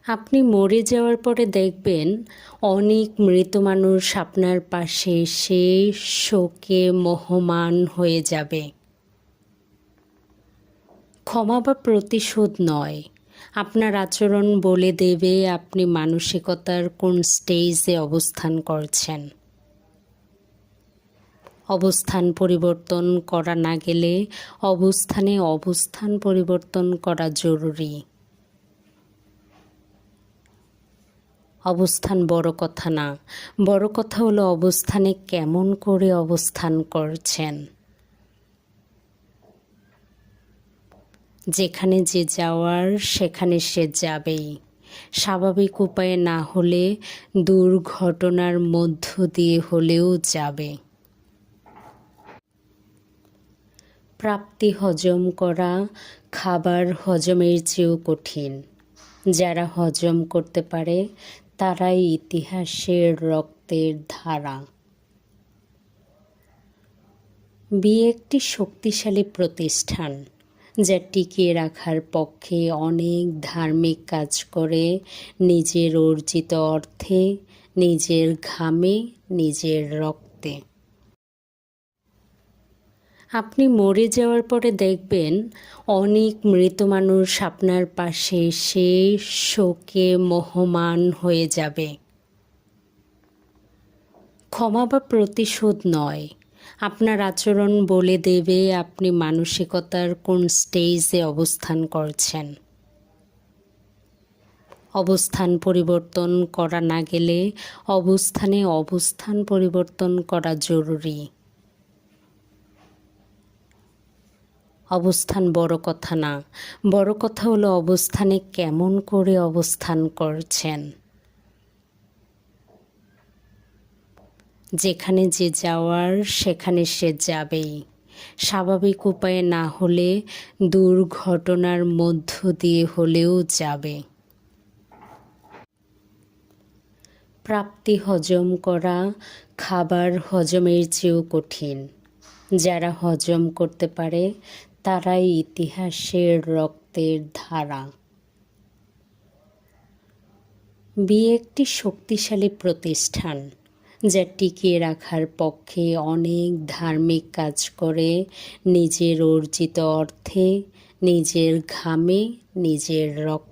আপনি মরে যাওয়ার পরে দেখবেন অনেক মৃত মানুষ আপনার পাশে এসে শোকে মোহমান হয়ে যাবে। ক্ষমা বা প্রতিশোধ নয়, আপনার আচরণ বলে দেবে আপনি মানসিকতার কোন স্টেজে অবস্থান করছেন। অবস্থান পরিবর্তন করা না গেলে অবস্থান পরিবর্তন করা জরুরি। অবস্থান বড় কথা না, বড় কথা হলো অবস্থানে কেমন করে অবস্থান করছেন। যেখানে যে যাওয়ার সেখানে সে যাবেই, স্বাভাবিক উপায়ে না হলে দুর্ঘটনার মধ্য দিয়ে হলেও যাবে। প্রাপ্তি হজম করা খাবার হজমের চেয়েও কঠিন। যারা হজম করতে পারে তারাই ইতিহাসের রক্তের ধারা। বিয়ে একটি শক্তিশালী প্রতিষ্ঠান যা টিকিয়ে রাখার পক্ষে অনেক ধার্মিক কাজ করে, নিজের অর্জিত অর্থে, নিজের ঘামে, নিজের রক্তে। আপনি মরে যাওয়ার পরে দেখবেন অনেক মৃত মানুষ আপনার পাশে এসে শোকে মোহমান হয়ে যাবে। ক্ষমা বা প্রতিশোধ নয়, আপনার আচরণ বলে দেবে আপনি মানসিকতার কোন স্টেজে অবস্থান করছেন। অবস্থান পরিবর্তন করা না গেলে অবস্থান পরিবর্তন করা জরুরি। অবস্থান বড় কথা না, বড় কথা হলো অবস্থানে কেমন করে অবস্থান করছেন। যেখানে যে যাওয়ার সেখানে সে যাবেই, স্বাভাবিক উপায়ে না হলে দুর্ঘটনার মধ্য দিয়ে হলেও যাবে। প্রাপ্তি হজম করা খাবার হজমের চেয়েও কঠিন। যারা হজম করতে পারে তারাই ইতিহাসের রক্তের ধারা। বিয়ে একটি শক্তিশালী প্রতিষ্ঠান যা টিকিয়ে রাখার পক্ষে অনেক ধার্মিক কাজ করে, নিজের অর্জিত অর্থে, নিজের ঘামে, নিজের রক্তে।